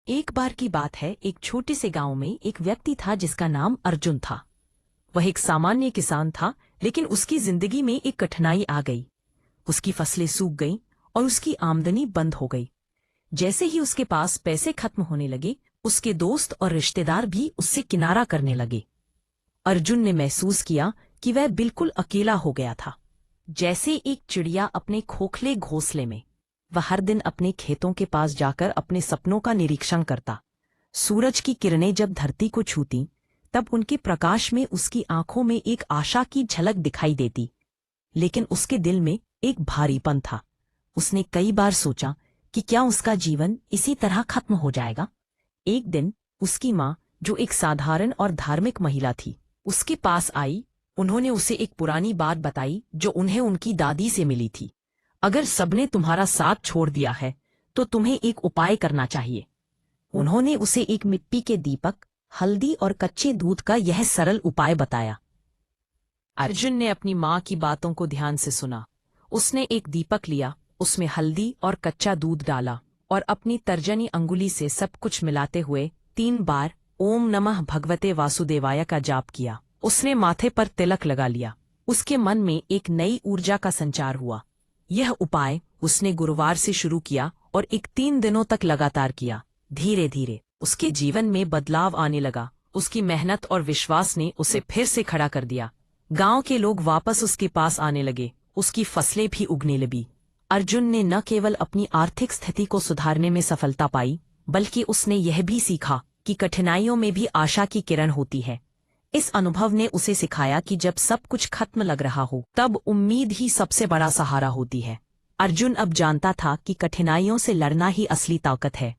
एक बार की बात है, एक छोटे से गांव में एक व्यक्ति था जिसका नाम अर्जुन था। वह एक सामान्य किसान था, लेकिन उसकी जिंदगी में एक कठिनाई आ गई। उसकी फसलें सूख गईं और उसकी आमदनी बंद हो गई। जैसे ही उसके पास पैसे खत्म होने लगे, उसके दोस्त और रिश्तेदार भी उससे किनारा करने लगे। अर्जुन ने महसूस किया कि वह बिल्कुल अकेला हो गया था, जैसे एक चिड़िया अपने खोखले घोंसले में। वह हर दिन अपने खेतों के पास जाकर अपने सपनों का निरीक्षण करता। सूरज की किरणें जब धरती को छूती, तब उनके प्रकाश में उसकी आंखों में एक आशा की झलक दिखाई देती। लेकिन उसके दिल में एक भारीपन था। उसने कई बार सोचा कि क्या उसका जीवन इसी तरह खत्म हो जाएगा। एक दिन उसकी माँ, जो एक साधारण और धार्मिक महिला थी, उसके पास आई। उन्होंने उसे एक पुरानी बात बताई जो उन्हें उनकी दादी से मिली थी। अगर सबने तुम्हारा साथ छोड़ दिया है, तो तुम्हें एक उपाय करना चाहिए। उन्होंने उसे एक मिट्टी के दीपक, हल्दी और कच्चे दूध का यह सरल उपाय बताया। अर्जुन ने अपनी माँ की बातों को ध्यान से सुना। उसने एक दीपक लिया, उसमें हल्दी और कच्चा दूध डाला और अपनी तर्जनी अंगुली से सब कुछ मिलाते हुए 3 बार ओम नमः भगवते वासुदेवाय का जाप किया। उसने माथे पर तिलक लगा लिया। उसके मन में एक नई ऊर्जा का संचार हुआ। यह उपाय उसने गुरुवार से शुरू किया और 3 दिनों तक लगातार किया। धीरे धीरे उसके जीवन में बदलाव आने लगा। उसकी मेहनत और विश्वास ने उसे फिर से खड़ा कर दिया। गांव के लोग वापस उसके पास आने लगे। उसकी फसलें भी उगने लगी। अर्जुन ने न केवल अपनी आर्थिक स्थिति को सुधारने में सफलता पाई, बल्कि उसने यह भी सीखा कि कठिनाइयों में भी आशा की किरण होती है। इस अनुभव ने उसे सिखाया कि जब सब कुछ खत्म लग रहा हो, तब उम्मीद ही सबसे बड़ा सहारा होती है। अर्जुन अब जानता था कि कठिनाइयों से लड़ना ही असली ताकत है।